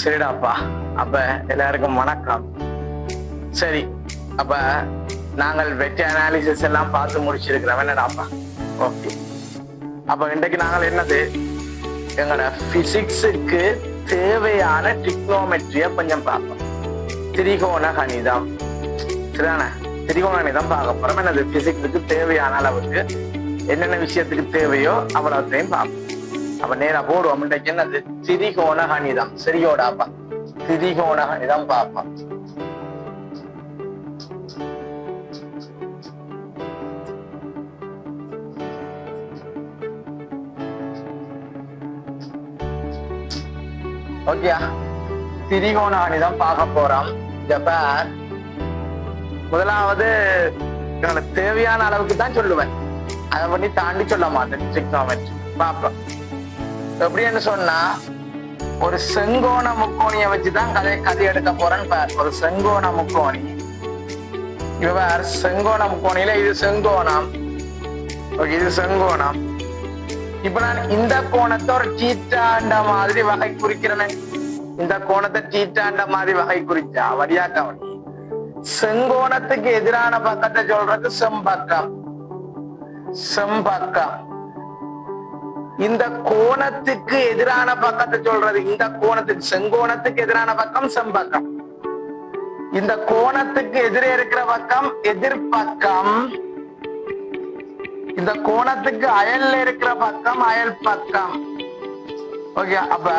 சரிடாப்பா. அப்ப எல்லாருக்கும் வணக்கம். சரி, அப்ப நாங்கள் வெற்றி அனாலிசிஸ் எல்லாம் பார்த்து முடிச்சிருக்கிறோம் என்னடாப்பா. ஓகே, அப்ப இன்றைக்கு நாங்கள் என்னது எங்களோட பிசிக்ஸுக்கு தேவையான டிக்னோமெட்ரிய கொஞ்சம் பார்ப்போம். திரிகோண கணிதம் சரிதானே? திரிகோண கணிதம் பார்க்க போறோம். என்னது பிசிக்ஸுக்கு தேவையான அளவுக்கு என்னென்ன விஷயத்துக்கு தேவையோ அவ்வளவுத்தையும் பார்ப்போம். அப்ப நேரா போடுவோம். இன்றைக்கு என்னது திரிகோண கணிதம். சரியோடாப்பா, திரிகோண கணிதம் பார்ப்போம். ஓகே, திரிகோண கணிதம் பார்க்க போறோம். ஜப்பான் முதலாவது தேவையான அளவுக்கு தான் சொல்லுவேன், அதை பண்ணி தாண்டி சொல்ல மாட்டேன். டிரிக்னோமெட்ரி பார்ப்போம். எப்படின்னு சொன்னா, ஒரு செங்கோண முக்கோணிய வச்சுதான் கதை எடுக்க போறேன்னு பார். ஒரு செங்கோண முக்கோணி, இவர் செங்கோண முக்கோணியில இது செங்கோணம். ஓகே, இது செங்கோணம். இப்ப நான் இந்த கோணத்தை ஒரு டீட்டாண்ட மாதிரி வகை குறிக்கிறேன். இந்த கோணத்தை டீட்டாண்ட மாதிரி வகை குறிச்சா வரியாக்கவனி செங்கோணத்துக்கு எதிரான பக்கத்தை சொல்றது செம்பக்கம். செம்பக்கம். இந்த கோணத்துக்கு எதிரான பக்கத்தை சொல்றது, இந்த கோணத்துக்கு செங்கோணத்துக்கு எதிரான பக்கம் செம்பக்கம். இந்த கோணத்துக்கு எதிரே இருக்கிற பக்கம் எதிர்பக்கம். இந்த கோணத்துக்கு அயல்ல இருக்கிற பக்கம் அயல் பக்கம். ஓகே, அப்ப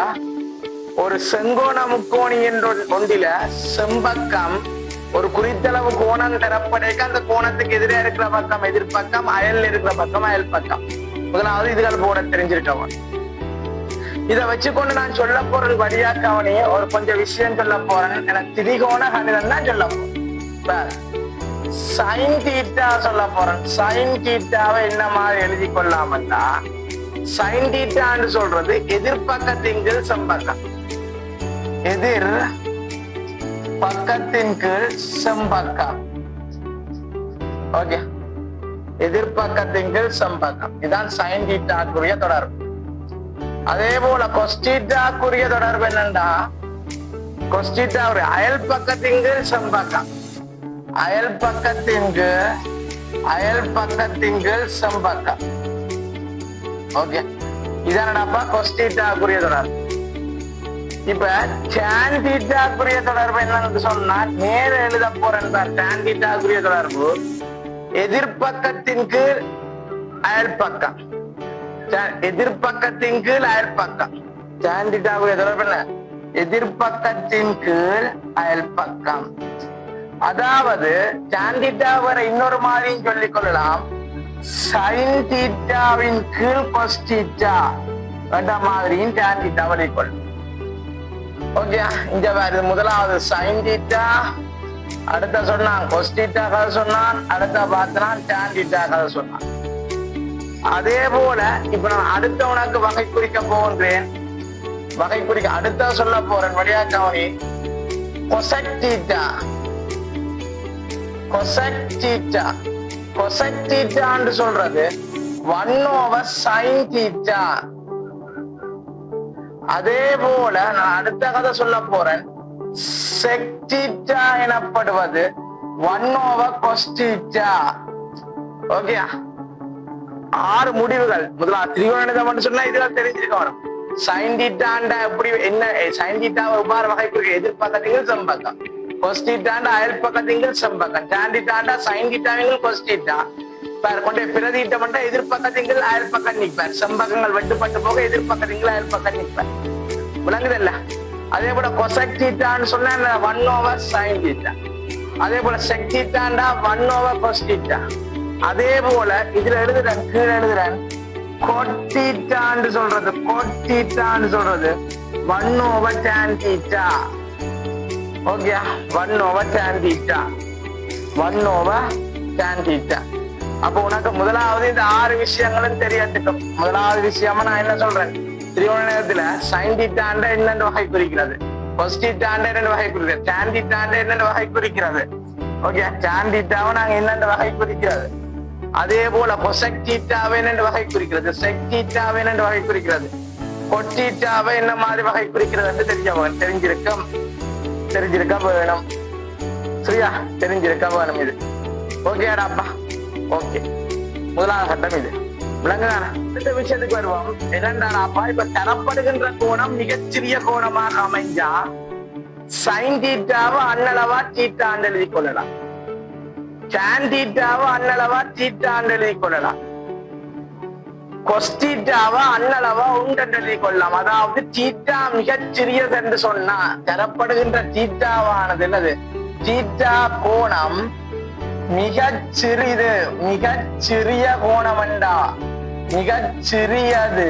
ஒரு செங்கோண முக்கோணி என்ற ஒன்றில செம்பக்கம் ஒரு குறித்தளவு கோணம் தரப்படைக்க அந்த கோணத்துக்கு எதிரே இருக்கிற பக்கம் எதிர்பக்கம், அயல்ல இருக்கிற பக்கம் அயல் பக்கம். முதலாவது இதுகள் போட தெரிஞ்சிருக்கவன். இதை வச்சுக்கொண்டு நான் சொல்ல போறது வழியாக்கவனையே ஒரு கொஞ்சம் விஷயம் சொல்ல போறேன். எனக்கு திரிகோண கணிதம் தான் சொல்ல போறேன். சைன் தீட்டா சொல்ல போறேன். சைன் தீட்டாவை என்ன மாதிரி எழுதி கொள்ளாமல்லா, சைன் தீட்டான்னு சொல்றது எதிர்பக்கத்தின் கீழ் செம்பக்கம். எதிர் பக்கத்தின் கீழ் செம்பக்கம். ஓகே, எதிர்பக்கத்தின் கீழ் செம்பக்கம். இதுதான் சைன் தீட்டாக்குரிய தொடர்பு. அதே போல கொஸ்டீட்டாக்குரிய தொடர்பு என்னண்டா, கொஸ்டீட்டா ஒரு அயல் பக்கத்தின் கீழ் செம்பக்கம். அயல் பக்கத்தின் கீழ் செம்பக்கம். ஓகே, இதானடாப்பா கொஸ்டீட்டாக்குரிய தொடர்பு. இப்ப tan தீட்டாக்குரிய தொடர்பு என்னன்னு சொன்னா, நேர எழுத போறேன். tan தீட்டாக்குரிய தொடர்பு எதிர்பக்கத்தின் கீழ் அயல் பக்கம். எதிர்பக்கத்தின் கீழ் அயல் பக்கம். tan தீட்டாக்குரிய தொடர்பு என்ன? எதிர்பக்கத்தின் கீழ் அயல் பக்கம். அதாவது tan தீட்டா வர இன்னொரு மாதிரியும் சொல்லிக் கொள்ளலாம். sin தீட்டாவின் கீழ் cos தீட்டா என்ற மாதிரியும் tan தீட்டா வழிகொள்ளும். ஓகே, இங்க வேற முதலாவது சைன் தீட்டா, அடுத்த சொன்னான் கொஸ் தீட்டா கதை சொன்னான், அடுத்த பார்த்தான் tan தீட்டா கதை சொன்னான். அதே போல இப்ப நான் அடுத்த உனக்கு வகை குறிக்க போகின்றேன். வகை குறிக்க அடுத்த சொல்ல போறேன் வழியாக்கவனி. கொசெக் தீட்டா. கொசெக் தீட்டா. கொசெக் தீட்டான்னு சொல்றது 1/sin தீட்டா. அதே போல நான் அடுத்த கதை சொல்ல போறேன். செக் தீட்டா எனப்படுவது 1/cos தீட்டா. ஓகே, 6 முடிவுகள். முதலாவது திரிகோணம் சொன்னா இதுல தெரிஞ்சிருக்க வரும். சைன் தீட்டாண்டா எப்படி என்ன, சைன் தீட்டாவை எவ்வாறு வகை குறிக்க எதிர்பக்கத்தின் செம்பக்கம், cos தீட்டாண்டா அயல் பக்கத்தின் செம்பக்கம், tan தீட்டாண்டா சைன் தீட்டாவின் cos தீட்டா. கொண்டே பிரதீட்டம் பண்ண எதிர்பக்கத்தின் அயல் பக்கம் நிற்பார். செம்பக்கங்கள் வெட்டுப்பட்டு போக எதிர்பக்கத்தின் அயல் பக்கம் நிற்பார். விளங்குதல்ல? அதே போல கொசெக் தீட்டான்னு சொன்னா 1/sin தீட்டா. அதே போல செக் தீட்டாண்டா 1/cos தீட்டா. அதே போல இதுல எழுதுறேன், கீழே எழுதுறேன் cot தீட்டான்னு சொல்றது. cot தீட்டான்னு சொல்றது 1/tan theta. Okay, 1/tan theta. 1/tan theta. அப்ப உனக்கு முதலாவது இந்த 6 விஷயங்களும் தெரியட்டுக்கும். முதலாவது விஷயமா நான் என்ன சொல்றேன், திரிகோண நேரத்துல சைன் தீட்டாண்ட என்னென்ன வகை குறிக்கிறது, கொஸ் தீட்டாண்ட என்னென்ன வகை குறிக்கிறது, tan தீட்டாண்ட என்னென்ன வகை குறிக்கிறது. ஓகே, tan தீட்டாவை நாங்க என்னென்ன வகை குறிக்கிறது. அதே போல கொசெக் தீட்டாவை என்னென்ன வகை குறிக்கிறது, செக் தீட்டாவை என்னென்ன வகை குறிக்கிறது. கொட்டீட்டாவை என்ன மாதிரி வகை குறிக்கிறது தெரிஞ்சிருக்க வேணும். சரியா? தெரிஞ்சிருக்க வேணும் இது. ஓகேடாப்பா? ஓகே, முதலாவது கட்டம் இது. விளங்குதானா? இந்த விஷயத்துக்கு வருவோம். என்னண்டாப்பா, இப்ப தரப்படுகின்ற கோணம் மிகச்சிறிய கோணமாக அமைஞ்சா சைன் தீட்டாவை அண்ணளவா தீட்டாண்டு எழுதி கொள்ளலாம். டான் தீட்டாவை அண்ணளவா தீட்டாண்டு எழுதி கொள்ளலாம். கொஸ்டீட்டாவை அண்ணளவா உண்டு எழுதி கொள்ளலாம். அதாவது தீட்டா மிகச்சிறியது என்று சொன்னா தரப்படுகின்ற தீட்டாவானது என்னது? தீட்டா கோணம் மிகச்சிறிது, மிகச்சிறிய கோணம் என்றா மிகச்சிறியது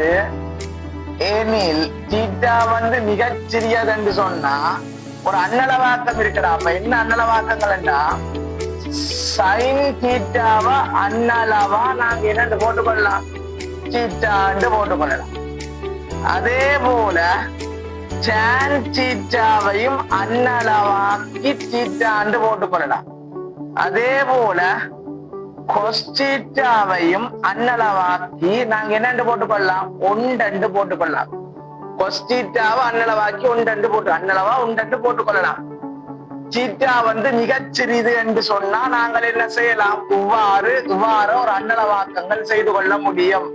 எனில் தீட்டா மிகச்சிறியது என்று சொன்னா ஒரு அண்ணளவாக்கம் இருக்குடா. அப்ப என்ன அண்ணளவாக்கங்கள் என்றா சைன் தீட்டாவை அண்ணளவா நாங்க என்னன்னு போட்டுக்கொள்ளலாம்? தீட்டாண்டு போட்டுக்கொள்ளலாம். அதே போல டான் தீட்டாவையும் அண்ணளவாக்கி தீட்டாண்டு போட்டுக்கொள்ளலாம். அதே போல கொஸ்டீட்டாவையும் அண்ணளவாக்கி நாங்க என்னண்டு போட்டுக்கொள்ளலாம்? ஒண்டண்டு போட்டுக்கொள்ளலாம். கொஸ்டீட்டாவை அண்ணளவாக்கி ஒண்டண்டு போட்டு அண்ணளவா ஒண்டண்டு போட்டுக்கொள்ளலாம். தீட்டா மிகச்சிறிது என்று சொன்னா நாங்கள் என்ன செய்யலாம்? இவ்வாறு ஒரு அண்ணளவாக்கங்கள் செய்து கொள்ள முடியும்.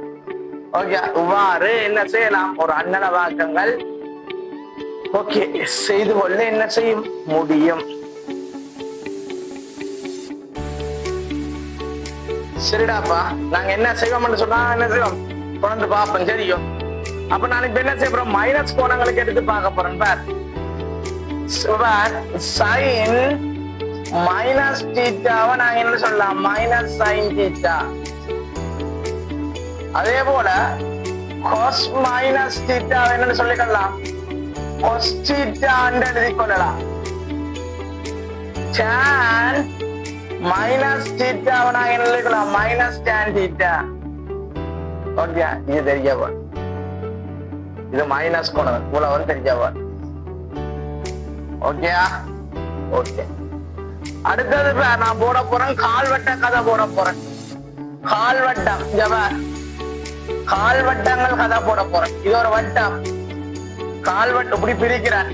ஓகே, இவ்வாறு என்ன செய்யலாம்? ஒரு அண்ணளவாக்கங்கள் ஓகே செய்து கொள்ள என்ன செய்யும் முடியும். சரிடாப்பா, நாங்க என்ன செய்வோம்னு சொன்னா என்ன செய்வோம்? தொடர்ந்து பார்ப்போம். சரியும். அப்ப நான் இப்ப என்ன செய்ய போறோம்? மைனஸ் கோணங்களுக்கு எடுத்து பார்க்க போறேன். சைன் மைனஸ் தீட்டாவை நாங்க என்ன சொல்லலாம்? Minus sine theta. அதே போல கொஸ் மைனஸ் தீட்டாவை என்னன்னு சொல்லிக்கலாம்? கொஸ் தீட்டான்னு எழுதி கொள்ளலாம். டான் மைனஸ் தீட்டாவை நாங்க என்ன எழுதிக்கலாம்? Minus tan theta. ஓகே, இது தெரியவா? இது மைனஸ் கோணம் இவ்வளவு தெரியவா? ஓகேயா? ஓகே, அடுத்தது நான் போட போறேன் கால்வட்ட கதை போட போறேன். கால்வட்டம், கால்வட்டங்கள் கதை போட போறேன். இது ஒரு வட்டம். கால்வட்டம் இப்படி பிரிக்கிறேன்.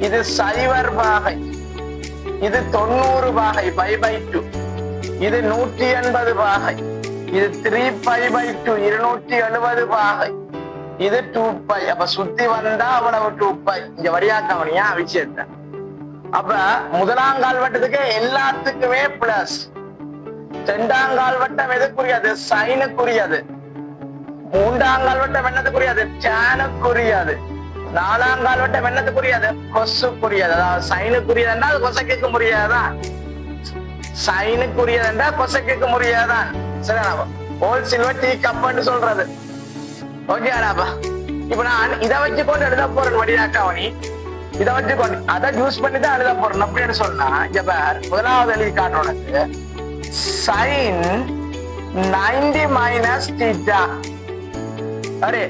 இது சைவர் பாகை, இது 90 பாகை π/2, இது 180 பாகை, இது 3π/2 270 பாகை, இது 2π. அப்ப சுத்தி வந்தா அவ்வளவு 2π. இங்க வரியாக்கவனியா விஷயத்த. அப்ப முதலாம் கால்வட்டத்துக்கு எல்லாத்துக்குமே பிளஸ். இரண்டாம் கால்வட்டம் எதுக்குரியது? சைனுக்குரியது. மூன்றாம் கால்வட்டம் என்னதுக்குரியது? டானுக்குரியது. நாலாம் கால்வட்டம் என்னதுக்குரியது? கொசுக்குரியது. அதாவது சைனுக்குரியதுன்னா அது கொசைக்கு முடியாதான். சைனுக்குரியதுன்றா கொசைக்கு முடியாதான். சரியா? ஹோல் சில்வர் டீ கப்னு சொல்றது. ஓகேடாப்பா? இப்ப நான் இதை வச்சுக்கொண்டு எழுத போறேன் வடியாக்காவணி. இதை வச்சுக்கொண்டு அதை யூஸ் பண்ணி தான் எழுத போறேன். அப்படின்னு சொன்னா இங்க பார், முதலாவது எழுதி காட்டுறதுக்கு சைன் 90 மைனஸ் தீட்டா. அரே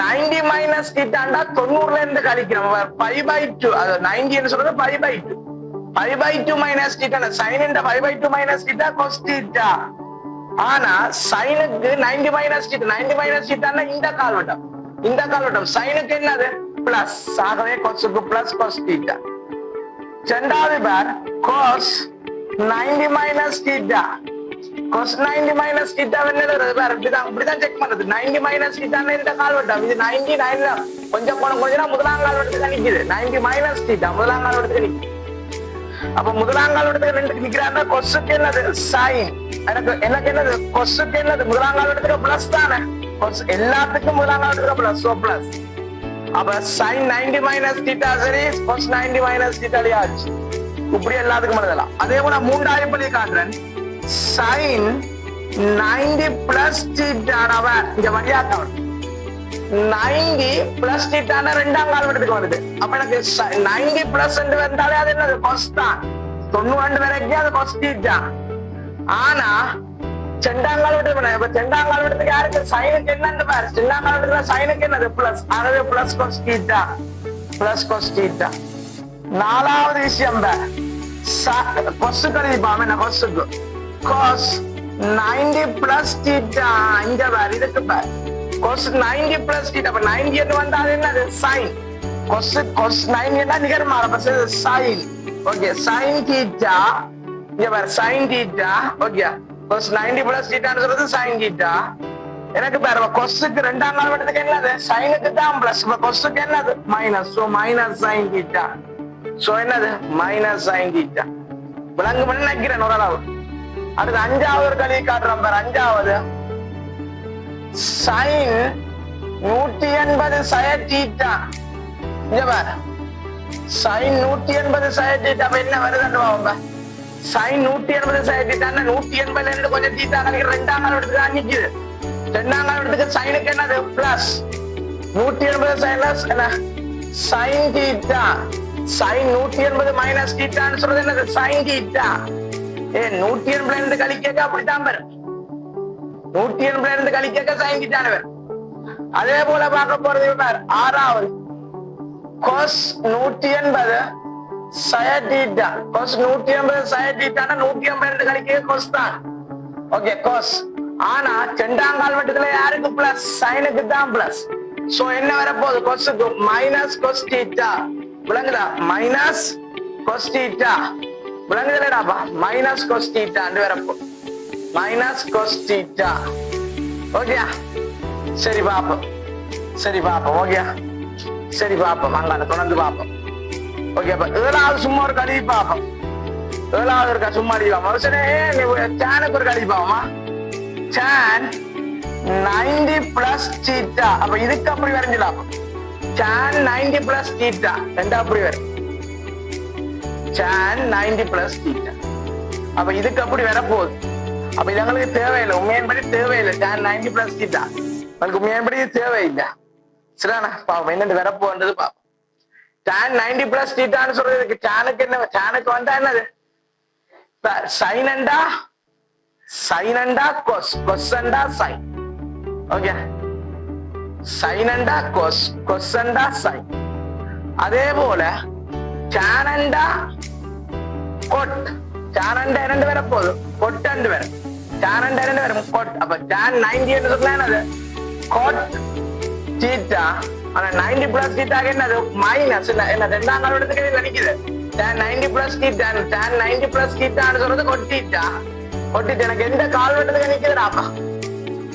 90 மைனஸ் தீட்டாண்டா 90ல இருந்து கழிக்கிறோம். π/2, அது 90 சொல்றது π/2. π/2 minus theta sine π/2 minus theta cos theta. ஆனா சைனுக்கு 90 மைனஸ் தீட்டா, 90 மைனஸ் தீட்டான்னா இந்த கால்வட்டம். இந்த கால்வட்டம் சைனுக்கு என்னது? பிளஸ். ஆகவே கொசுக்கு பிளஸ் கொஸ் தீட்டா. இரண்டாவது பார் cos 90 minus theta. Cos 90 minus theta என்னது? பார் இப்படிதான் செக் பண்றது. 90 மைனஸ் தீட்டான்னு இந்த கால்வட்டம். இது 90 கொஞ்சம் போன கொஞ்சம் முதலாம் கால்வட்டத்துக்கு நிக்குது. 90 மைனஸ் தீட்டா முதலாம் கால்வட்டத்துக்கு நிக்குது. அப்ப முதலாம் கால்வட்டத்துக்கு ரெண்டு நிக்கிறாங்க. கொசுக்கு என்னது? சைன். எனக்கு என்னது? கொசுக்கு என்னது? முதலாம் கால்வட்டத்துக்கு பிளஸ் தானே. கொஸ் எல்லாத்துக்கும் முதலாம் கால்வட்டத்துக்கு பிளஸ். So plus. அப்ப சைன் 90 மைனஸ் தீட்டா சரி, கொஸ் 90 மைனஸ் தீட்டா ஆச்சு. இப்படி எல்லாத்துக்கும் எழுதலாம். அதே போல மூன்றாவது பள்ளி காட்டுறேன். சைன் 90 பிளஸ் தீட்டானவ இங்க வழியாக்கவன் 90 பிளஸ் தீட்டான ரெண்டாம் கால்வட்டத்துக்கு வருது. அப்ப எனக்கு 90 பிளஸ் வந்தாலே அது என்னது? கொஸ் தான். 90 வரைக்கும் அது கொஸ் தீட்டா. ஆனா இரண்டாம் கால்வட்டத்துக்கு இப்ப இரண்டாம் கால்வட்டத்துக்கு யாருக்கு? சைனுக்கு என்னன்னு பாரு. இரண்டாம் கால்வட்டத்துல சைனுக்கு என்னது? பிளஸ். ஆகவே plus cos theta, plus cos theta. நாலாவது விஷயம் கொசு கழிப்பாம என்ன? கொசுக்கு cos 90 பிளஸ் தீட்டா. இங்க பாரு, இதுக்கு பாரு cos 90 plus theta. அப்ப 90 என்று வந்தா அது என்னது sin. cos 90 என்றா நிகரமா அப்ப sin. Okay sin theta. இங்க பாரு sin theta. Okay cos 90 plus theta ன்னு சொல்றது sin theta. எனக்கு பாரு cosக்கு இரண்டாம் கால் வட்டத்துக்கு என்னது sinக்கு தான் பிளஸ். அப்ப cosக்கு என்னது minus. So minus sin theta. So என்னது மைனஸ் sin theta. விளங்கு பண்ணி நினைக்கிறேன் ஓரளவு. அடுத்து அஞ்சாவது ஒரு கல்வி காட்டுறோம் பாரு. அஞ்சாவது sin 180 sin theta. இங்க பாரு sin 180 sin theta அப்ப என்ன வருதுன்னு பாப்போம். sin 180 sin theta 180 இருந்து கொஞ்சம் theta கழிக்கிற இரண்டாம் கால் வட்டத்துக்கு நிக்குது. இரண்டாம் கால் வட்டத்துக்கு sinக்கு என்னது பிளஸ் 180 sin என்ன sin theta. sin 180 மைனஸ் thetaன்னு சொல்றது என்னது sin theta. 180 இருந்து கழிக்க அப்படித்தான் வரும். 180 இருந்து கழிக்க sin theta வரும். அதே போல பார்க்க போறது பாரு. ஆறாவது cos 180 sin theta. cos 180 sin theta 180 இருந்து கழிக்க cos தான். Okay cos. ஆனா இரண்டாம் கால் வட்டத்துல யாருக்கு பிளஸ் சைனுக்கு தான் பிளஸ். சோ என்ன வர போகுது cosக்கு மைனஸ் cos theta. விளங்குதா மைனஸ் cos theta. விளங்குதலடாப்பா மைனஸ் cos theta ன்னு வரப்போ மைனஸ் cos theta. ஓகே சரி பாப்போம். சரி பாப்போம். ஓகே சரி பாப்போம். அங்கால தொடர்ந்து பாப்போம். ஓகே அப்ப ஏழாவது சும்மா ஒரு கழிவு பாப்போம். ஏழாவது இருக்கா சும்மா அடிப்பா மனுஷனே டேனுக்கு ஒரு கழிவு பாவமா. tan 90 plus theta. அப்ப இதுக்கு அப்படி வரைஞ்சலாம். tan 90 plus theta ரெண்டா அப்படி வரும். tan 90 plus theta. அப்ப இதுக்கு அப்படி வரப்போகுது. அப்ப இது எங்களுக்கு தேவையில்லை. உண்மையின்படி தேவையில்லை tan 90 plus theta. உங்களுக்கு உண்மையின்படி தேவையில்லை. சரிதானே பாப்போம் என்னது வரப்போன்றது பாப்போம். tan 90 plus thetaன்னு சொல்றதுக்கு tanக்கு என்ன tanக்கு வந்தா என்னது sin அண்டா sin அண்டா cos cos அண்டா sin. ஓகே sin அண்டா cos cos அண்டா sin. அதே போல tan அண்டா cot tan அண்டா இரண்டு வர போகுது cot அண்டு வரும். tan அண்டா இரண்டு வரும் cot. அப்ப tan 90 என்று சொன்னா என்னது cot theta. ஆனா 90 plus theta என்னது மைனஸ். என்ன ரெண்டாம் கால் வட்டத்துக்கு நினைக்குது tan 90 plus theta. tan 90 plus theta ன்னு சொல்றது cot theta. கொட்டிட்டு எனக்கு எந்த கால் வட்டத்துக்கு நிக்குதுடாப்பா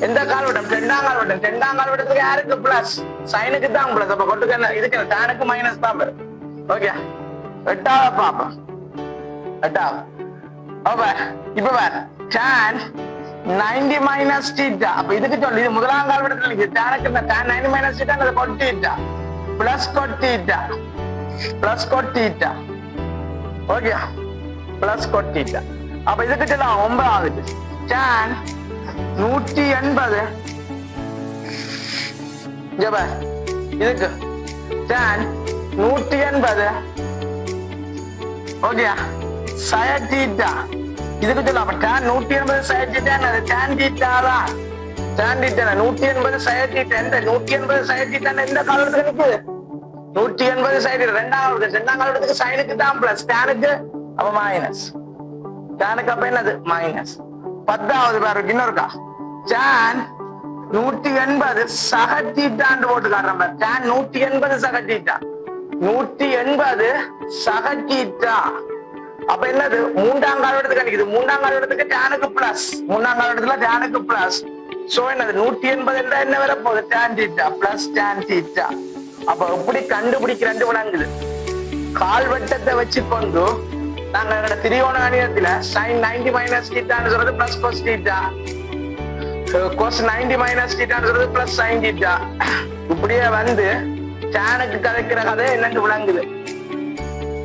எந்த கால் வட்டம் இரண்டாம் கால் வட்டம். இரண்டாம் கால் வட்டத்துக்கு யாருக்கு பிளஸ் சைனுக்கு தான் பிளஸ். அப்ப கொட்டுக்கு என்ன இதுக்கு டேனுக்கு மைனஸ் தான் வரும். ஓகே எட்டாவது பாப்பா. எட்டாவது அப்ப இப்ப வேற tan 90 minus theta. அப்ப இதுக்கு சொல்லு இது முதலாம் கால் வட்டத்துல நிக்குது. டேனுக்கு tan 90 minus theta அது cot theta plus cot theta plus cot theta. Okay plus cot theta. அப்ப இதுக்கு சொல்லலாம் ஒன்பதாவது tan 180 இதுக்கு tan 180 ஓகே sin theta. இதுக்கு சொல்லலாம் அப்ப tan 180 sin theta என்னது tan theta தான். tan theta 180 sin theta. எந்த 180 sin theta எந்த காலத்துக்கு நிக்குது 180 sin theta ரெண்டாம் காலத்துக்கு சைனுக்கு தான் பிளஸ் tanக்கு அப்ப மைனஸ். டேனுக்கு அப்ப என்னது மைனஸ். பத்தாவது பேருக்கு இன்னொருக்கா tan 180 சக தீட்டான்னு போட்டு காட்டுறேன். tan 180 சக தீட்டா 180 சக தீட்டா. அப்ப என்னது மூன்றாம் கால இடத்துக்கு நிக்குது. மூன்றாம் கால இடத்துக்கு டேனுக்கு பிளஸ். மூன்றாம் கால இடத்துல டேனுக்கு பிளஸ். சோ என்னது 180 என்றா என்ன வர போகுது tan theta plus tan theta. அப்ப எப்படி கண்டுபிடிக்க ரெண்டு விளங்குது. கால் வட்டத்தை வச்சு கொண்டு நாங்க திரிகோண கணிதத்துல sin 90 minus theta ன்னு சொல்றது plus cos theta. cos 90 minus theta ன்னு சொல்றது plus sin theta. இப்படியே வந்து tanக்கு கதைக்கிற கதை என்னன்னு விளங்குது.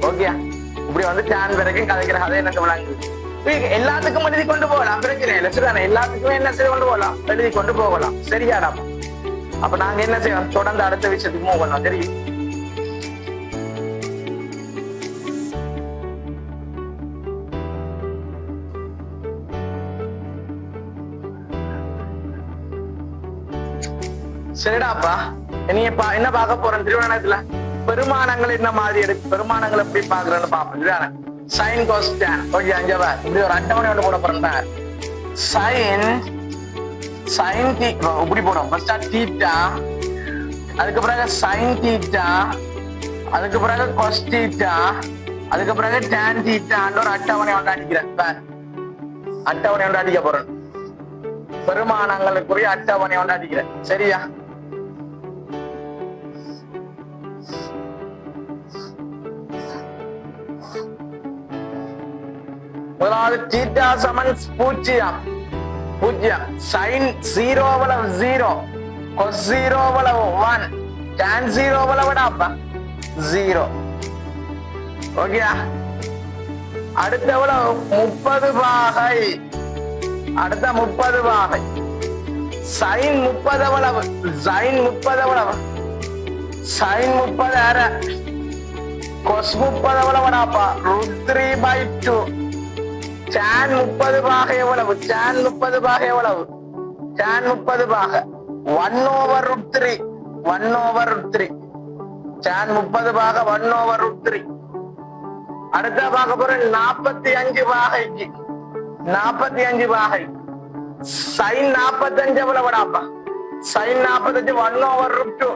ஓகே இப்படி வந்து tan வரைக்கும் கதைக்கிற கதை என்னன்னு விளங்குது. எல்லாத்துக்கும் எழுதி கொண்டு போகலாம் பிரச்சனை இல்லை. சரிதானே எல்லாத்துக்குமே என்ன செய்ய கொண்டு போகலாம் எழுதி கொண்டு போகலாம். சரியாடா அப்ப நாங்க என்ன செய்வோம் தொடர்ந்து அடுத்த விஷயத்துக்கு மூவ் பண்ணோம். தெரியும் சரிடாப்பா நீங்க என்ன பார்க்க போறேன் திருவண்ணத்துல பெருமானங்கள் என்ன மாதிரி எடுக்கு பெருமானங்கள் எப்படி பாக்குறேன்னு பாப்போம். sin cos tan ஓகே அஞ்சவா இப்படி ஒரு அட்டவணை ஒன்று போட போறேன். sin சைன் இப்படி போடும் ஃபர்ஸ்டா தீட்டா, அதுக்கு பிறகு சைன் தீட்டா, அதுக்கு பிறகு கொஸ் தீட்டா, அதுக்கு பிறகு டான் தீட்டான்னு ஒரு அட்டவணை ஒன்று அடிக்கிறேன். அட்டவணை ஒன்று அடிக்க போறேன், பெருமானங்களுக்குரிய அட்டவணை ஒன்று அடிக்கிறேன். சரியா? முதலாவது தீட்டா சமன் 0 சைன் 0 எவ்வளவு 0, கொஸ் 0 எவ்வளவு 1, டான் 0 எவ்வளவுடாப்பா 0. ஓகே, அடுத்த எவ்வளவு 30 பாகை, அடுத்த 30 பாகை. சைன் 30 எவ்வளவு, சைன் 30 எவ்வளவு, சைன் 30 அரை, கொஸ் 30 எவ்வளவுடாப்பா √3/2. tan 30 பாகை எவ்வளவு, tan 30 பாகை எவ்வளவு, tan 30 பாகை 1/√3, 1/√3. tan 30 பாகை 1/√3. அடுத்த பார்க்க போற 45 பாகைக்கு, 45 பாகை. Sign 45 எவ்வளவுடாப்பா, sign 45 1/√2.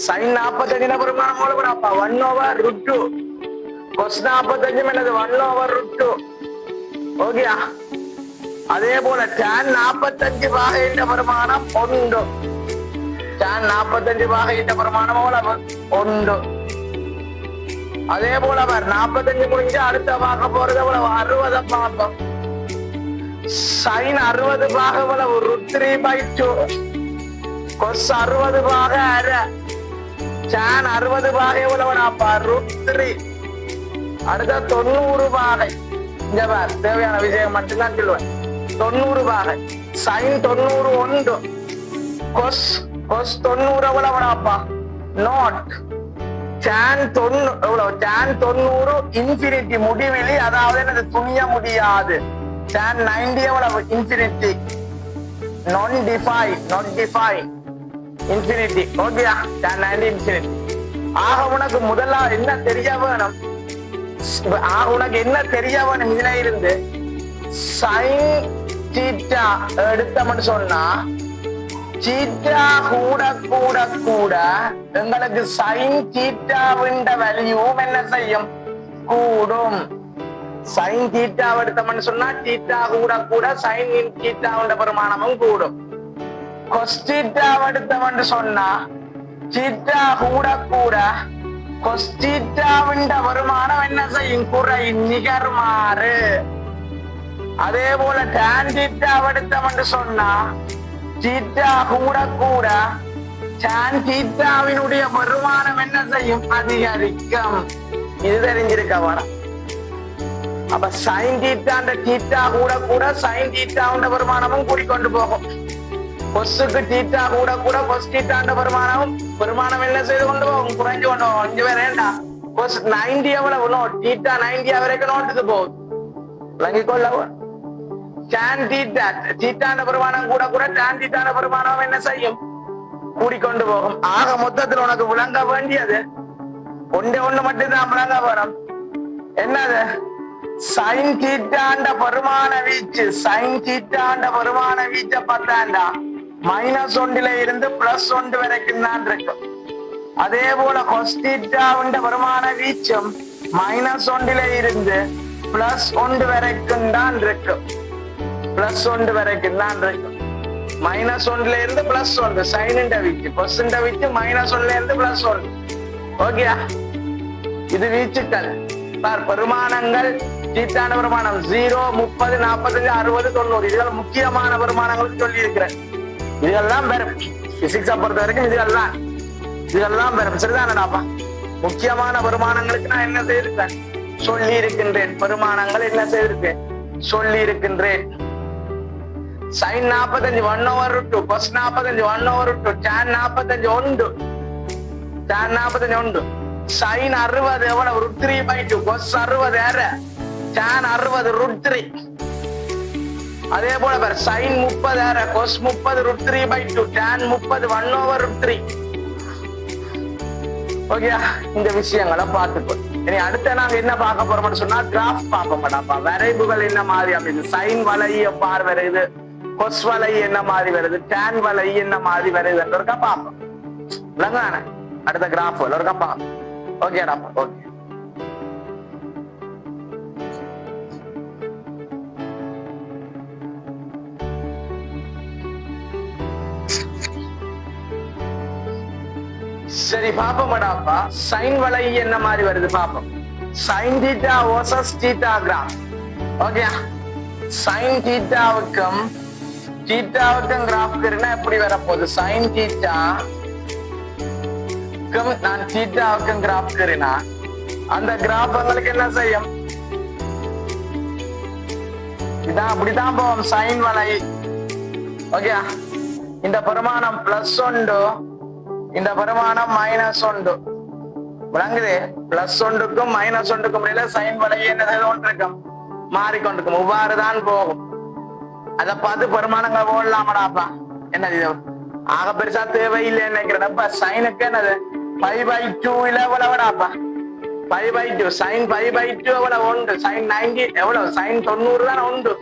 சைன் 45 பெருமானம் எவ்வளவுடாப்பா 1/√2. கொஸ் 45 என்னது 1/√2. ஓகேயா? அதே போல tan 45 பாகையின் பெருமானம் 1. tan 45 பாகையின் பெருமானம் எவ்வளவு 1. அதே போல 45 முடிஞ்சு அடுத்த பார்க்க போறது எவ்வளவு 60 பார்ப்போம். சைன் 60 பாகை எவ்வளவு √3/2, கொஸ் 60 பாகை அரை, tan 60 பாகை எவ்வளவுடாப்பா √3. அடுத்த 90 பாகை. இங்க பார், தேவையான விஷயம் மட்டும்தான் சொல்லுவேன். 90 பாகை. சைன் 90 1, கொஸ் 90 எவ்வளவுடாப்பா நாட். tan 90 எவ்வளவு, tan 90 இன்ஃபினிட்டி முடிவிலி, அதாவது எனக்கு துணிய முடியாது. tan 90 எவ்வளவு இன்ஃபினிட்டி, நான் டிஃபைன் இன்ஃபினிட்டி. ஓகேயா? tan 90 infinity. ஆக உனக்கு முதல்ல என்ன தெரிய வேணும், உனக்கு என்ன தெரிய வேணும், இதுல இருந்து சைன் தீட்டா எடுத்தோம்னு சொன்னா தீட்டா கூட கூட கூட எங்களுக்கு சைன் தீட்டாவின் வேல்யூவும் என்ன செய்யும், கூடும். சைன் தீட்டா எடுத்தோம்னு சொன்னா தீட்டா கூட கூட சைன் தீட்டாவின் பெருமானமும் கூடும். கொஸ் தீட்டா எடுத்தோம்னு சொன்னா தீட்டா கூட கூட கொஸ் தீட்டாவின் வருமானம் என்ன செய்யும், குறை நிகர்மாறு. அதே போல டான் தீட்டா எடுத்தோம்னு சொன்னா தீட்டா கூட கூட டான் தீட்டாவினுடைய வருமானம் என்ன செய்யும், அதிகரிக்கும். இது தெரிஞ்சிருக்க வேணும். அப்ப சைன் தீட்டாண்ட தீட்டா கூட கூட சைன் தீட்டாவுண்ட வருமானமும் கூடிக்கொண்டு போகும். கொசுக்கு தீட்டா கூட கூட கொஸ் தீட்டாண்ட வருமானம் என்ன செய்து கொண்டு போகும், குறைஞ்சு கொண்டு போகும். 5 வேண்டா, கொஸ் 90 எவ்வளவு நோட், தீட்டா 90 வரைக்கும் நோட்டுக்கு போகுது. விளங்கிக்கொள்ள டான் தீட்டா தீட்டாண்ட வருமானம் கூட கூட டான் தீட்டாண்ட வருமானம் என்ன செய்யும், கூடிக்கொண்டு போகும். ஆக மொத்தத்தில் உனக்கு விளங்க வேண்டியது ஒன்று மட்டும்தான் விளங்க வரும். என்னது, சைன் தீட்டாண்ட வருமான வீச்சு, சைன் தீட்டாண்ட வருமான வீச்சை பார்த்தாண்டா -1 இருந்து +1 வரைக்கும் தான் இருக்கும். அதே போல கொஸ் தீட்டாவின் வருமான வீச்சம் -1 இருந்து +1 வரைக்கும் தான் இருக்கும். +1 வரைக்கும் தான் இருக்கும். -1 இருந்து +1 சைன் வீச்சு, கொஸ் வீச்சு -1 இருந்து +1. ஓகே, இது வீச்சுக்கள். பெருமானங்கள் தீட்டான வருமானம் 0, 30, 45, 60, 90 இதுகள் முக்கியமான வருமானங்கள் சொல்லி இருக்கிறேன். இதெல்லாம் பெறும் பிசிக்ஸை பொறுத்த வரைக்கும், இதெல்லாம் பெறும். சரிதானடாப்பா? முக்கியமான வருமானங்களுக்கு நான் என்ன செய்திருக்கேன், சொல்லி இருக்கின்றேன். பெருமானங்கள் என்ன செய்திருக்கேன், சொல்லி இருக்கின்றேன். Sine 45 1/2, cos 45 1/2, tan 45 1, tan 45 1. Sine 60 எவ்வளவு √3/2, கொஸ் 60 அரை, டான் 60 √3. அதே போல சைன் 30 அரை, கொஸ் 30 √3/2, டான் 30 1/√3. ஓகே, இந்த விஷயங்களை பார்த்துக்கோ. இனி அடுத்த நாங்க என்ன பார்க்க போறோம்னு சொன்னா கிராஃப் பார்க்க மாட்டாப்பா. வரைவுகள் என்ன மாதிரி அப்படின்னு சைன் வளைய பார் வரையுது, கொஸ் வலை என்ன மாதிரி வருது, டேன் வலை என்ன மாதிரி வருதுன்ற ஒருக்கா பார்ப்போம். விளங்கான அடுத்த கிராஃப் ஒருக்கா பார்ப்போம். ஓகேடாப்பா, ஓகே. சரி பாப்போம்டாப்பா, சைன் வலை என்ன மாதிரி வருது பாப்போம். Sine theta versus theta graph. Okay, sine தீட்டாவுக்கும் கிராஃப் இருந்தா எப்படி வரப்போகுது? சைன் தீட்டாவுக்கும் நான் தீட்டாவுக்கும் கிராஃப் கறினா அந்த கிராஃப் உங்களுக்கு என்ன செய்யும்? இதான் அப்படிதான் போவோம் சைன் வலை. ஓகே, இந்த பரிமாணம் பிளஸ் ஒன்று, இந்த பரிமாணம் மைனஸ் ஒன்று. விளங்குது? பிளஸ் ஒன்றுக்கும் மைனஸ் ஒன்றுக்கும் இடையில சைன் வலை என்ன ஒன்றிருக்கும், மாறிக்கொண்டிருக்கும். இவ்வாறுதான் போகும். அத பார்த்து பெருமானங்கள் போடலாமடாப்பா. என்னது ஆக பெருசா தேவையில்லை நினைக்கிறேன்ப்பா. சைனுக்கு என்னது 5/2 எவ்வளவுடாப்பா? 5/2 சைன் 5/2 எவ்வளவு உண்டு? சைன் 90 எவ்வளவு? சைன் 90 தானே உண்டு.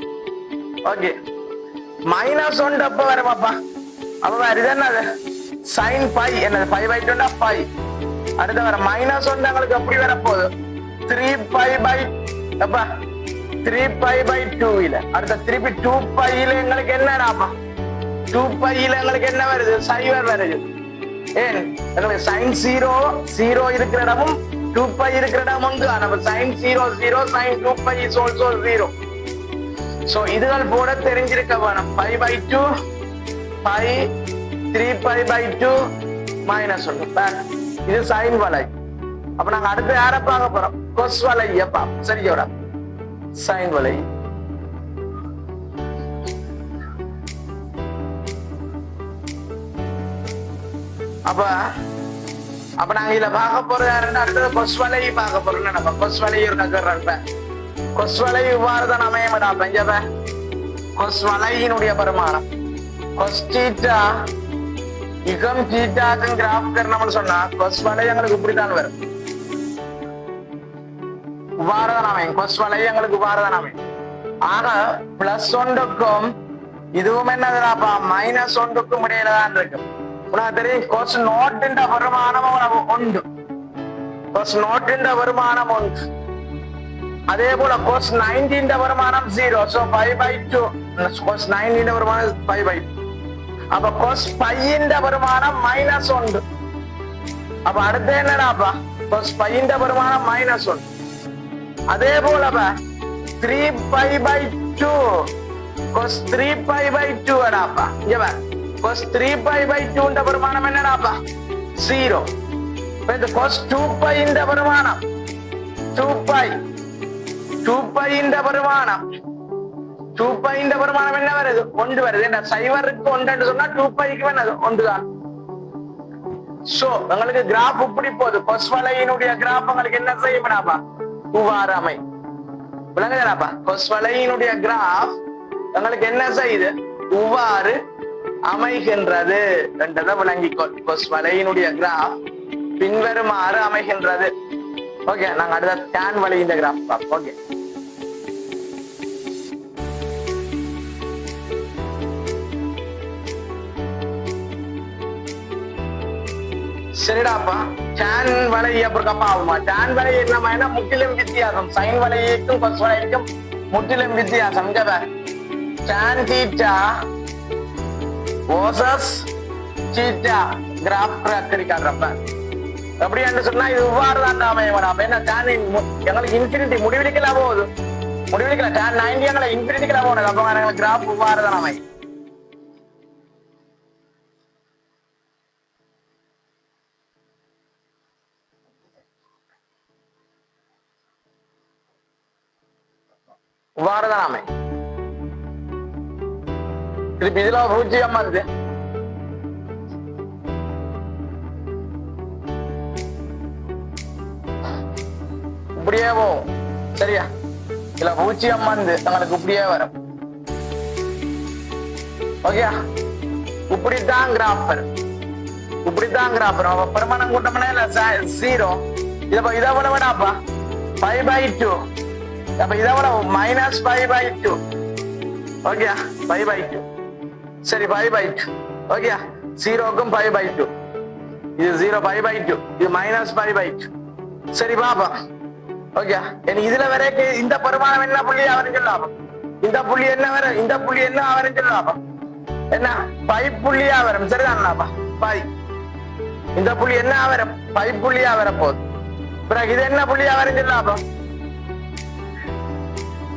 ஓகே, மைனஸ் ஒன்று அப்ப வருமாப்பா. அப்ப வேற இது என்னது? சைன் பை என்னது? 5/2 பை. அடுத்த வர மைனஸ் ஒன்று எங்களுக்கு எப்படி வரப்போகுது? 3π/2. அடுத்த திருப்பி 2π எங்களுக்கு என்னடாப்பா? 2π எங்களுக்கு என்ன வருது? சைவர் வருது. ஏன் எங்களுக்கு சைன் 0 இருக்கிற இடமும் 2π இருக்கிற இடமும் உண்டு. நம்ம sine 0 sine 2π is also 0. So இதுகள் போட தெரிஞ்சிருக்க வேணும். 5/2 பை 3π/2 மைனஸ் ஒன்று. இது சைன் வலை. அப்ப நாங்க அடுத்து யார பார்க்க போறோம்? கொஸ் வலை. எப்பா சரியோட சைன் வலை. அப்ப நாங்க இதுல பார்க்க போறது யாருன்னா அடுத்தது கொஸ் வலை பார்க்க போறோம். நம்ம கொஸ் வலை ஒரு நகர்றப்ப கொஸ் வலை இவ்வாறுதான் அமையமாடாப்ப. இங்க கொஸ் வலையினுடைய பரிமாணம் கொஸ் தீட்டா இகம் தீட்டாக்கும் கிராஃப் கரணம்னு சொன்னா கொஸ் வலை எங்களுக்கு இப்படித்தான் வரும். உபாரதான் அமையும். கொஸ் வலை எங்களுக்கு உபாரதான் அமையும். ஆனா பிளஸ் ஒன்றுக்கும் இதுவும் என்னதுடாப்பா? மைனஸ் ஒன்றுக்கும் இடையில தான் இருக்கு. உனக்கு தெரியும் கொஸ் நோட்டின் வருமானம் உண்டு. கொஸ் நோட்டின் வருமானம் உண்டு. அதே போல கொஸ் 90 வருமானம் 0. சோ 5/2 கொஸ் 90 வருமானம் 5/2. அப்ப கொஸ் பையின் வருமானம் மைனஸ் ஒன்று. அப்ப அடுத்து என்னடாப்பா? கொஸ் பையின் வருமானம் மைனஸ் ஒன்று. அதே போல 3π/2 கொஸ் 3π/2 அடாப்பா. இங்க கொஸ் 3π/2 வருமானம் என்னடாப்பா? 0. இந்த கொஸ் 2π வருமானம் 2π வருமானம் 2π வருமானம் என்ன வருது? ஒன்று வருது. என்ன சைவருக்கு ஒன்று சொன்னா 2πக்கு என்னது? ஒன்றுதான். சோ உங்களுக்கு கிராஃப் இப்படி போகுது. கொஸ் வலையினுடைய கிராஃப் உங்களுக்கு என்ன செய்யும்டாப்பா? உவாரமை. விளங்குதாப்பா? கொஸ் வலையினுடைய கிராஃப் உங்களுக்கு என்ன செய்யுது? உவாறு அமைகின்றது என்றதை விளங்கிக்கோ. கொஸ் வலையினுடைய கிராஃப் பின்வருமாறு அமைகின்றது. ஓகே, நாங்க அடுத்த டேன் வலையின் கிராஃப் பார்ப்போம். ஓகே, சரிடாப்பா. டேன் வலை அப்புறம் ஆகுமா? டேன் வலை என்ன முற்றிலும் வித்தியாசம். சைன் வலைக்கும் கொஸ் வலைக்கும் முற்றிலும் வித்தியாசம். Tan theta versus theta graph கிடைக்காதுறப்ப எப்படி என்று சொன்னா இது இவ்வாறு தான் அமையும். அப்ப என்ன டேன் எங்களுக்கு இன்ஃபினிட்டி முடிவெடுக்கலாம் போகுது. முடிவெடுக்கல டேன் 90 எங்களை இன்ஃபினிட்டிக்கெல்லாம் போனது. அப்ப எங்களுக்கு கிராஃப் இவ்வாறு தான் அமையும். இவ்வாறுதான் அமையும். திருப்பி இதுல 0 வருது. இப்படியே போகும். சரியா? இதுல 0 வந்து உங்களுக்கு இப்படியே வரும். ஓகே, இப்படித்தான் கிராஃப் வரும். இப்படித்தான் கிராஃப் வரும். பெருமானம் கூட்டம்னா 0. இதை விட விடாப்பா 5/2. அப்ப இதை விட -5/2. ஓகே, 5/2. சரி 5/2. ஓகே, 0க்கும் 5/2. இது 0 5/2, இது -5/2. சரி பாப்பா. ஓகே, இதுல வரைக்கும் இந்த பெருமானம் என்ன புள்ளி அவருக்கு லாபம், இந்த புள்ளி என்ன வர, இந்த புள்ளி என்ன அவருக்கு லாபம் என்ன 5 புள்ளியா வரும். சரிதான்ப்பா 5. இந்த புள்ளி என்ன வரும் 5 புள்ளியா வர போகுது. பிறகு இது என்ன புள்ளியா வரும் லாபம்,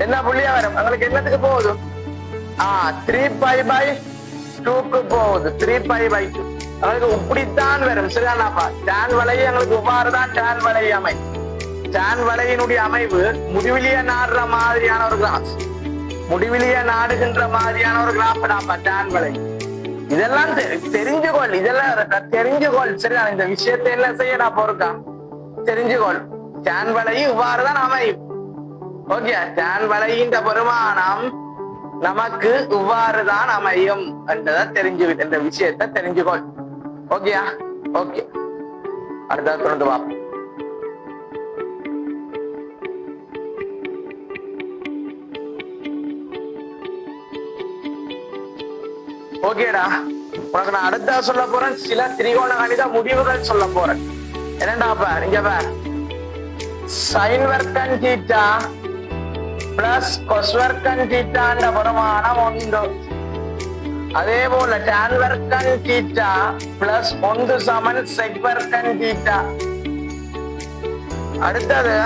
என்ன புள்ளியா வரும் உங்களுக்கு என்னத்துக்கு போகுது 3π/2க்கு போகுது. 3π/2 உங்களுக்கு இப்படித்தான் வரும். சரிதானாப்பா, tan வளைய எங்களுக்கு இவ்வாறுதான் tan வளைய அமைப்பு. tan வளையினுடைய அமைப்பு முடிவிலிய நாடுற மாதிரியான ஒரு கிராஃப், முடிவிலிய நாடுகின்ற மாதிரியான ஒரு கிராஃப்டாப்பா tan வளை. இதெல்லாம் தெரிஞ்சுக்கொள், இதெல்லாம் தெரிஞ்சுக்கொள். சரிதான், இந்த விஷயத்தை என்ன செய்யடா போருக்கா தெரிஞ்சுக்கொள். tan வளை இவ்வாறுதான் அமையும். ஓகே, tan வளையின் பெருமானம் நமக்கு இவ்வாறுதான் அமையும் என்றதை தெரிஞ்சுக்கிட்டு இந்த விஷயத்தை தெரிஞ்சுக்கொள். ஓகேயா? ஓகே, அடுத்த தொடர்ந்து வா. ஓகேடா, உனக்கு நான் அடுத்த சொல்ல போறேன் சில திரிகோண கணித முடிவுகள் சொல்ல போறேன். என்னடாப்பா நீங்க sin வர்க்கம் θ பிளஸ் cos வர்க்கம் θ என்ற பெருமானம் 1. அதே போல tan வர்க்கம் θ பிளஸ் 1 சமன் sec வர்க்கம் θ. அடுத்தது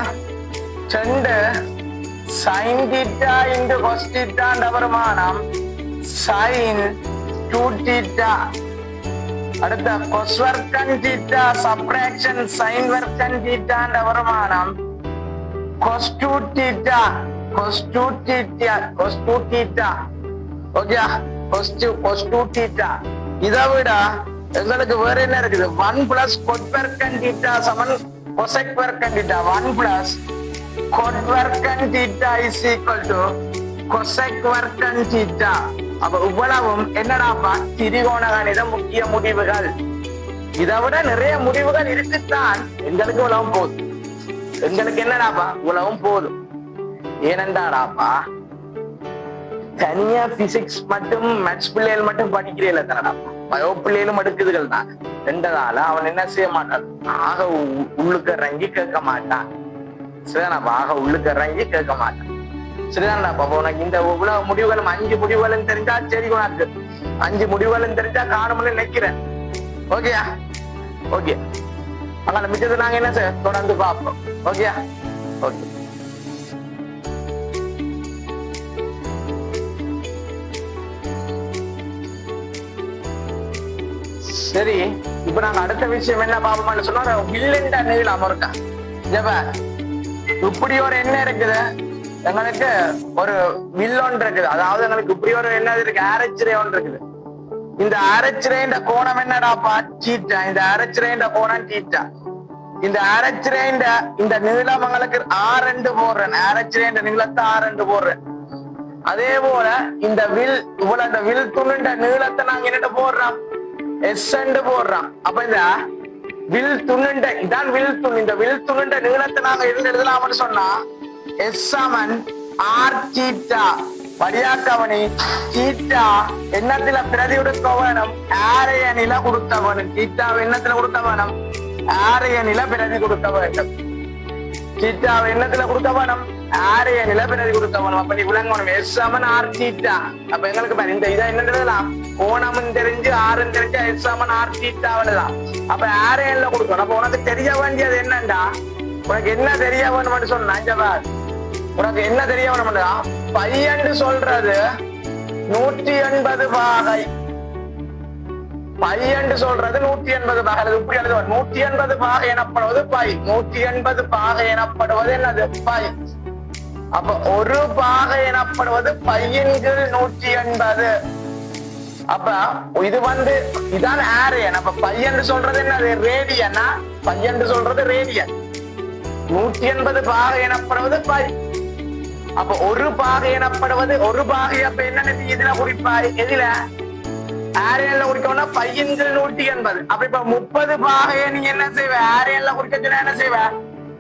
2 sin θ into cos θ என்ற பெருமானம் sin 2θ. அடுத்த cos வர்க்கம் θ சப்ட்ராக்ஷன் sin வர்க்கம் θ என்ற பெருமானம் cos 2θ. cos 2θ. Okay, cos 2θ. இதை விட எங்களுக்கு வேற என்ன இருக்குது, 1 plus cot வர்க்கம் θ சமன் cosec வர்க்கம் θ. 1 plus cot வர்க்கம் θ is equal to cosec வர்க்கம் θ. அப்ப இவ்வளவும் என்னடாப்பா திரிகோண கணித முக்கிய முடிவுகள். இதை விட நிறைய முடிவுகள் இருக்குத்தான், எங்களுக்கு உலகம் போதும். எங்களுக்கு என்னடாப்பா உலகம் போதும். ஏனென்றாடாப்பா தனியா பிசிக்ஸ் மட்டும் மேத்ஸ் பிள்ளைகள் மட்டும் படிக்கிறீங்கள தானடாப்பா, பயோ பிள்ளைகளும் எடுக்குதுகள் தான். ரெண்டதால அவன் என்ன செய்ய மாட்டான், ஆக உள்ளுக்கு இறங்கி கேட்க மாட்டான். சரிதானாப்பா, ஆக உள்ளுக்கு இறங்கி கேட்க மாட்டான். சரிதானாப்பா, உனக்கு இந்த உலக முடிவுகளும் 5 முடிவுகளும் தெரிஞ்சா சரி, உனக்கு 5 முடிவுகளும் தெரிஞ்சா காணும்னு நினைக்கிறேன். ஓகேயா? ஓகே, அங்க மிச்சத்தை நாங்க என்ன செய்ய தொடர்ந்து பார்ப்போம். ஓகேயா? ஓகே. சரி, இப்ப நாங்க அடுத்த விஷயம் என்ன பாப்போம்னு சொன்னா வில்லண்ட நீளம் இருக்கா. இப்படி ஒரு என்ன இருக்குது, எங்களுக்கு ஒரு வில் ஒன்று இருக்குது. அதாவது எங்களுக்கு இப்படி ஒரு என்ன இருக்கு, ஆரச்சிரை ஒன்று இருக்குது. இந்த ஆரச்சிரைன்ற கோணம் என்னடாப்பா தீட்டா. இந்த ஆரச்சிரைன்ற கோணம் தீட்டா. இந்த ஆரச்சிரைன்ற இந்த நீளம் எங்களுக்கு R2 போடுறேன். ஆரச்சிரைன்ற நீளத்தை R2 போடுறேன். அதே போல இந்த வில் இவ்வளவு இந்த வில் துணுன்ற நீளத்தை நாங்க என்னட்டு போடுறோம், S2 போடுறோம். அப்ப இந்த வில் துணுண்ட இதான் வில் துண். இந்த வில் துணுண்ட நீளத்தை நாங்க எழுதலாம்னு சொன்னா S சமன் R தீட்டா. வடியாக்கவனி தீட்டா எண்ணத்துல பிரதி கொடுக்க வேணும், ஆரைய நில கொடுத்த வேணும். தீட்டாவை எண்ணத்துல கொடுக்க வேணும், ஆரைய நில பிரதி கொடுக்க வேண்டும். தீட்டாவை எண்ணத்துல கொடுக்க வேணும், ஆரைய நில பிரதி கொடுக்க வேணும். அப்ப நீ விளங்கணும் S சமன் R தீட்டா. அப்ப எங்களுக்கு பாரு இந்த இதை என்ன எழுதலாம், கோணமும் தெரிஞ்சு ஆறும் தெரிஞ்சு S சமன் R தீட்டாவில்தான். அப்ப ஆரையன்ல கொடுக்கணும். அப்ப உனக்கு தெரிய வேண்டியது என்னண்டா, உனக்கு என்ன தெரிய வேணும்னு சொன்னா உனக்கு என்ன தெரிய வேணும்னா பையன்னு சொல்றது 180 பாகை. பையன்னு சொல்றது 180 பாகை. இப்படி எழுதுவோம், 180 பாகை எனப்படுவது பை. 180 பாகை எனப்படுவது என்னது பை. அப்ப ஒரு பாகை எனப்படுவது பையின் கீழ் 180. அப்ப இது இதான் ஆரியன். அப்ப பையன்னு சொல்றது என்னது ரேடியனா, பையன்னு சொல்றது ரேடியன். 180 பாகை எனப்படுவது பை. அப்ப ஒரு பாகை எனப்படுவது ஒரு பாகை. அப்ப என்னன்னு இதுல குறிப்பாய் எதுல ஆரியன்ல குறிக்கணும்னா பையன் கீழ் 180. அப்ப இப்ப 30 பாகையை நீங்க என்ன செய்வ, ஆரியன்ல குறிக்க சொன்னா என்ன செய்வ,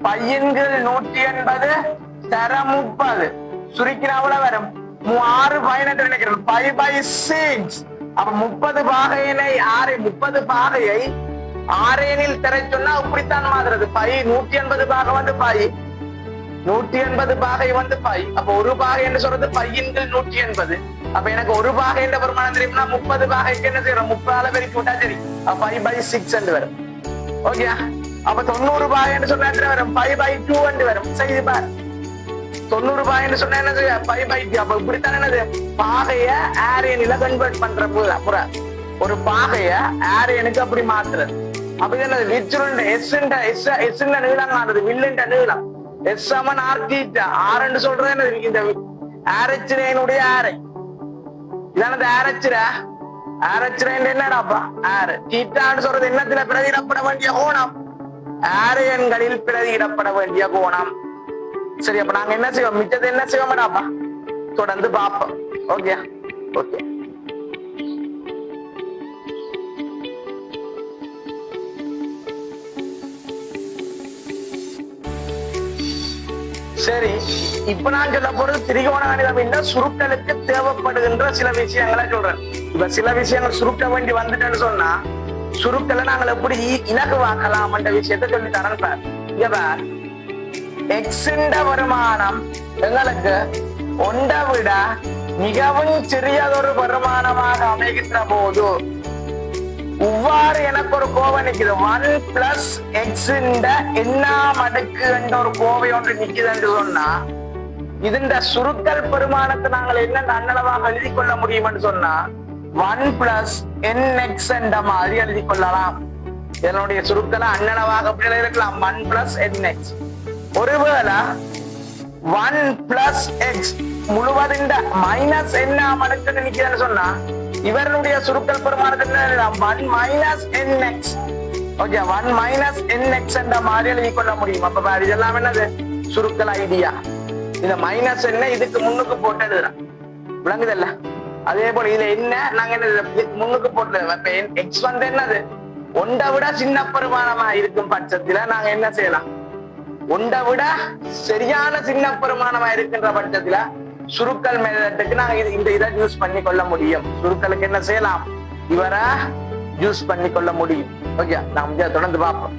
பையன் கீழ் 180 தர 30 சுருக்கினாவில வரும் 6 18 நினைக்கிறேன். 5/6 அப்ப 30 பாகையினை 30 பாகையை ஆரேனில் தர சொன்னா இப்படித்தான் மாறுறது. பை 180 பாகை வந்து பை 180 பாகை வந்து பை. அப்ப ஒரு பாகை என்று சொல்றது பையின்கள் 180. அப்ப எனக்கு ஒரு பாகை என்ற பெருமானம் தெரியும்னா 30 பாகைக்கு என்ன செய்யறோம்? 30 பெருக்கி விட்டா சரி. 5/6 என்று வரும். ஓகே. அப்ப 90 பாகை என்று சொன்னா என்ன வரும்? 5/2 என்று வரும். சரி பாரு, 90 பாகை என்று சொன்னா என்ன செய்ய? 5/2. அப்ப இப்படித்தான் என்னது? பாகைய ஆரியனில கன்வெர்ட் பண்ற முறை. ஒரு பாகைய ஆரியனுக்கு அப்படி மாத்துறது. அப்ப இது என்னது? விச்சுருண்ட எஸ் நீளம் ஆனது வில்லுண்ட நீளம். எஸ் சமன் ஆர் தீட்டா. ஆர் என்று சொல்றது என்னது? இந்த ஆரச்சிரையினுடைய ஆரை இதானது ஆரச்சிரா. ஆரச்சிரை என்னடாப்பா? ஆறு. தீட்டான்னு சொல்றது என்னத்துல பிரதியிடப்பட வேண்டிய கோணம்? ஆரியன்களில் பிரதியிடப்பட வேண்டிய கோணம். சரி, அப்ப நாங்க என்ன செய்வோம்? மிச்சத்தை என்ன செய்வோம்டாப்பா? தொடர்ந்து பார்ப்போம். Okay okay. சரி, இப்ப நான் சொல்ல போறது திரிகோண கணிதம் இல்ல, சுருட்டலுக்கு தேவைப்படுகின்ற சில விஷயங்களை சொல்றேன். இப்ப சில விஷயங்கள் சுருட்ட வேண்டி வந்துட்டேன்னு சொன்னா சுருட்டலை நாங்கள் எப்படி இலகுவாக்கலாம் என்ற விஷயத்த சொல்லி தரேன். இங்க பார், எக்ஸிண்ட வருமானம் எங்களுக்கு ஒன்றை விட மிகவும் சிறியதொரு வருமானமாக அமைகின்ற போது இவ்வாறு எனக்கு ஒரு கோவை நிக்குது. 1+x என்ன மடக்கு என்ற ஒரு கோவை ஒன்று நிக்குது என்று சொன்னா இந்த சுருக்கல் பெருமானத்தை நாங்கள் என்ன அன்னளவாக எழுதி கொள்ள முடியும் என்று சொன்னா 1+nx என்ற மாதிரி எழுதி கொள்ளலாம். என்னுடைய சுருக்கலை அன்னளவாக அப்படி இருக்கலாம். 1+nx. ஒருவேளை 1+x முழுவதும் மைனஸ் என்ன மடக்கு நிக்குதுன்னு சொன்னா இவருடைய சுருக்கல் பெருமானத்தில் 1-nx. ஓகே, 1-nx என்ற மாதிரி எழுதி கொள்ள முடியும். அப்ப இதெல்லாம் என்னது? சுருக்கல் ஐடியா. இந்த மைனஸ் என்ன இதுக்கு முன்னுக்கு போட்டு எழுதுறோம். விளங்குதல்ல? அதே போல இதுல என்ன நாங்க என்ன முன்னுக்கு போட்டு எக்ஸ் வந்து என்னது? ஒன்றை விட சின்ன பெருமானமா இருக்கும் பட்சத்துல நாங்க என்ன செய்யலாம்? ஒன்றை விட சரியான சின்ன பெருமானமா இருக்கின்ற பட்சத்துல சுருக்கல் மெத்தடுக்கு நாங்க இந்த இதை யூஸ் பண்ணி கொள்ள முடியும். சுருக்கலுக்கு என்ன செய்யலாம்? இவரை யூஸ் பண்ணி கொள்ள முடியும். ஓகே, நாம் தொடர்ந்து பார்ப்போம்.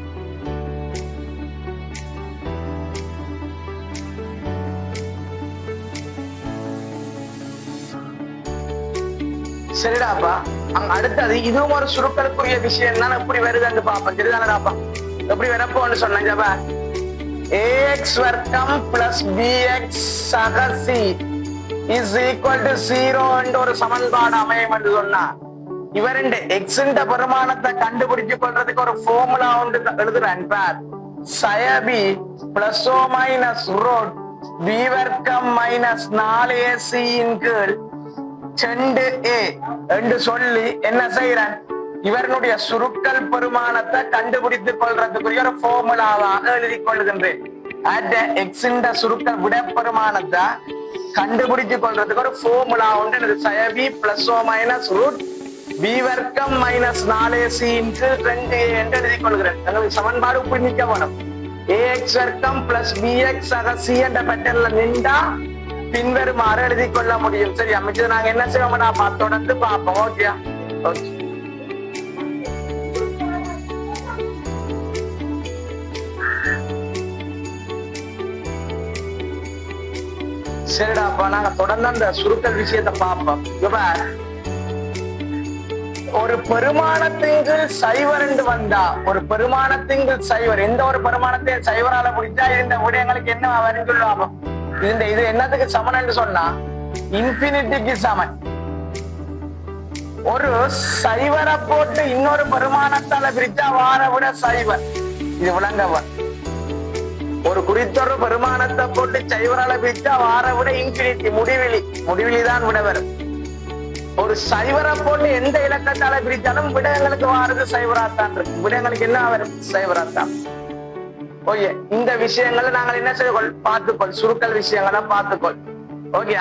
சரிடாப்பா, அங்க அடுத்தது இதுவும் ஒரு சுருக்கலுக்குரிய விஷயம் தான். எப்படி வருதுன்னு பார்ப்போம். சரிதானடாப்பா? எப்படி வரப்போன்னு சொன்னாங்க, ax வர்க்கம் பிளஸ் bx சக c is equal to 0 என்ற ஒரு சமன்பாடு அமையும் என்று சொன்னா இவருடைய x பெருமானத்தை கண்டுபிடிச்சு கொள்றதுக்கு ஒரு ஃபார்முலா ஒன்று எழுதுறேன். சய b பிளஸ் ஓ மைனஸ் ரூட் b வர்க்கம் மைனஸ் 4ac இன் கீழ் 2a என்று சொல்லி என்ன செய்யறேன்? இவருடைய சுருக்கல் பெருமானத்தை கண்டுபிடித்துக் கொள்றதுக்குரிய ஒரு ஃபார்முலாவாக எழுதி கொள்கின்றேன். x சுருக்கல் விட பெருமானத்தை கண்டுபிடித்துக் கொள்றதுக்கு ஒரு ஃபார்முலா ஒன்று சய b பிளஸ் ஓ மைனஸ் ரூட் b வர்க்கம் மைனஸ் 4ac இன் கீழ் 2a என்று எழுதி கொள்கிறேன். எங்களுக்கு சமன்பாடு இப்படி நிக்க வேணும். ax வர்க்கம் பிளஸ் bx சக c என்ற பேட்டர்ன்ல நின்றா பின்வருமாறு எழுதி கொள்ள முடியும். சரி, அமைச்சது நாங்க என்ன செய்வோம்னா தொடர்ந்து பார்ப்போம். Okay okay. சரிடாப்பா, நாங்க தொடர்ந்து அந்த சுருக்கல் விஷயத்தை பார்ப்போம். ஒரு பெருமானத்திற்கு சைவர் என்று வந்தா ஒரு பெருமானத்திற்கு சைவர் எந்த ஒரு பெருமானத்தை சைவரால பிடிச்சா இந்த விடயங்களுக்கு என்ன வருன்னு சொல்லுவாங்க. இது என்னத்துக்கு சமன் என்று சொன்னா இன்பினிட்டிக்கு சமன். ஒரு சைவரை போட்டு இன்னொரு பெருமானத்தால பிரிச்சா வார விட சைவர். இது விளங்கவர். ஒரு குறித்தொரு பெருமானத்தை போட்டு சைவரால பிரிச்சா வார விட இன்பினிட்டி முடிவிலிதான் விட வரும். ஒரு சைவரை போட்டு எந்த இலக்கத்தால பிரிச்சாலும் விடயங்களுக்கு வாரது சைவராத்தான் இருக்கு. விடயங்களுக்கு என்ன வரும்? சைவராத்தான். ஓகே, இந்த விஷயங்களை நாங்கள் என்ன செய்யக்கொள் பார்த்துக்கொள். சுருக்கல் விஷயங்களை பார்த்துக்கொள். ஓகே,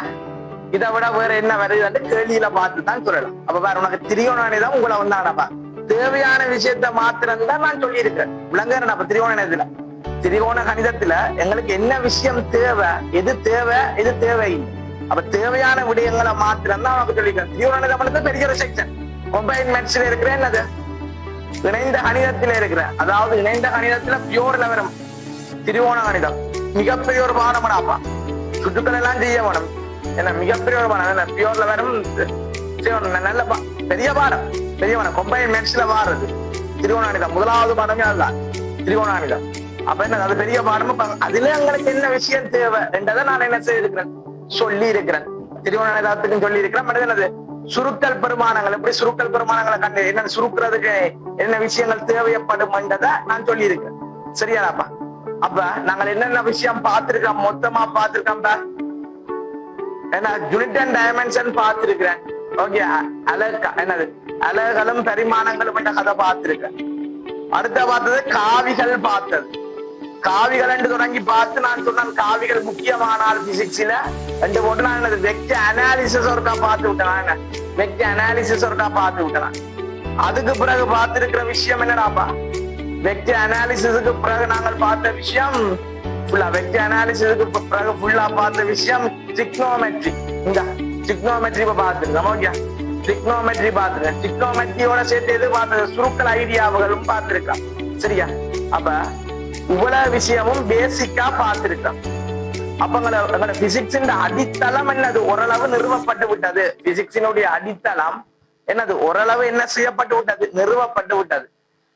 இதை விட வேற என்ன வருது கேள்வியில பார்த்துதான் சொல்லலாம். அப்ப வேற உனக்கு திரிகோணதான் உங்களை வந்தானப்பா தேவையான விஷயத்த மாத்திரம் தான் நான் சொல்லியிருக்கேன். விளங்குறேன். அப்ப திரிகோணத்துல திரிகோண கணிதத்துல எங்களுக்கு என்ன விஷயம் தேவை, எது தேவையில்லை. அப்ப தேவையான விடயங்களை மாத்திரம் தான் உனக்கு சொல்லியிருக்கேன். திரிகோண கணிதம் பெரிய ஒரு செக்ஷன். கம்பைன் மேத்ஸ்ல இருக்கிற என்னது இணைந்த கணிதத்தில இருக்கிற, அதாவது இணைந்த கணிதத்துல பியூர்ல வரும் திரிகோண கணிதம் மிகப்பெரிய ஒரு பாடம்டாப்பா. சுற்றுக்கள் எல்லாம் செய்ய வேணும் என்ன, மிகப்பெரிய ஒரு பாடம் என்ன, பியூர்ல வரும் நல்ல பெரிய பாடம், பெரிய பாடம். கம்பைன் மேத்ஸ்ல வாடுறது திரிகோண கணிதம் முதலாவது பாடமே அதுதான் திரிகோண கணிதம். அப்ப என்ன அது பெரிய பாடமும் அதுல எங்களுக்கு என்ன விஷயம் தேவை என்றதை நான் என்ன செய்திருக்கிறேன் சொல்லி இருக்கிறேன். திரிகோண கணிதத்துக்கும் சொல்லி இருக்கிறேன். மற்றது என்னது சுருக்கல் பெருமானங்கள், எப்படி சுருக்கல் பெருமானங்களை கண்டு என்ன சுருக்குறதுக்கு என்ன விஷயங்கள் தேவைப்படும் என்றதை நான் சொல்லி இருக்கேன். சரியாதாப்பா? அப்ப நாங்கள் என்னென்ன விஷயம் பார்த்திருக்கோம், மொத்தமா பார்த்திருக்கோம். என்ன யூனிட் அண்ட் டைமென்ஷன் பார்த்திருக்கிறேன். ஓகே, என்னது அலகுகளும் பரிமாணங்களும் என்ற கதை பார்த்திருக்கேன். அடுத்த பார்த்தது காவிகள் பார்த்தது. காவிகள் என்று தொடங்கி பார்த்து நான் சொன்னேன் காவிகள் முக்கியமானால் பிசிக்ஸ்ல ரெண்டு போட்டு நான் என்னது வெக்ட் அனாலிசிஸ் ஒருக்கா பார்த்து விட்டேன். என்ன வெக்ட் அனாலிசிஸ் ஒருக்கா பார்த்து விட்டேன். அதுக்கு பிறகு பார்த்திருக்கிற விஷயம் என்னடாப்பா, வெக்ட் அனாலிசிஸுக்கு பிறகு நாங்கள் பார்த்த விஷயம் ஃபுல்லா, வெக்ட் அனாலிசிஸுக்கு பிறகு ஃபுல்லா பார்த்த விஷயம் டிக்னோமெட்ரி. இந்த டிக்னோமெட்ரி இப்ப பார்த்துருக்கோம். ஓகே, டிக்னோமெட்ரி பார்த்துருக்கேன். டிக்னோமெட்ரியோட சேர்த்து எது பார்த்தது, சுருக்கல் ஐடியாவுகளும் பார்த்திருக்கான். சரியா? அப்ப இவ்வளவு விஷயமும் பேசிக்கா பார்த்திருக்கோம். அப்ப எங்களோட பிசிக்ஸின் அடித்தளம் என்னது ஓரளவு நிறுவப்பட்டு விட்டது. பிசிக்ஸினுடைய அடித்தளம் என்னது ஓரளவு என்ன செய்யப்பட்டு விட்டது, நிறுவப்பட்டு விட்டது.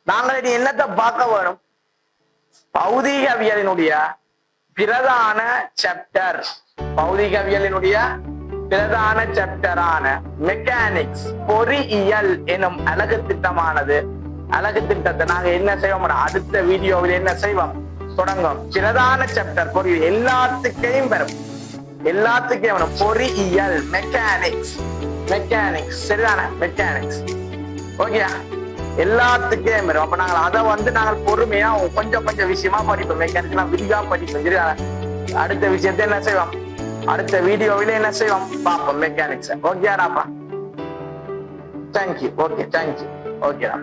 நாங்கள் இனி என்னத்தை பார்க்க வேணும், பௌதீகவியலினுடைய பிரதான சாப்டர், பௌதீகவியலினுடைய பிரதான சாப்டரான மெக்கானிக்ஸ் பொறியியல் எனும் அழகு திட்டமானது, அழகு திட்டத்தை நாங்க என்ன செய்வோம் அடுத்த வீடியோவில் என்ன செய்வோம் தொடங்கும். பிரதான சாப்டர் பொறியியல் எல்லாத்துக்கையும் வரும், எல்லாத்துக்கையும் வரும். பொறியியல் மெக்கானிக்ஸ், மெக்கானிக்ஸ் சரிதானே, மெக்கானிக்ஸ் ஓகே, எல்லாத்துக்கையும் வரும். அப்ப நாங்கள் அதை நாங்கள் பொறுமையா கொஞ்சம் கொஞ்சம் விஷயமா படிப்போம். மெக்கானிக்ஸ் நான் விரிவா படிப்போம். சரிதானே? அடுத்த விஷயத்தை என்ன செய்வோம், அடுத்த வீடியோவில என்ன செய்வோம் பார்ப்போம் மெக்கானிக்ஸ். ஓகேடாப்பா? தேங்க்யூ. Okay, thank you. ஓகேடா.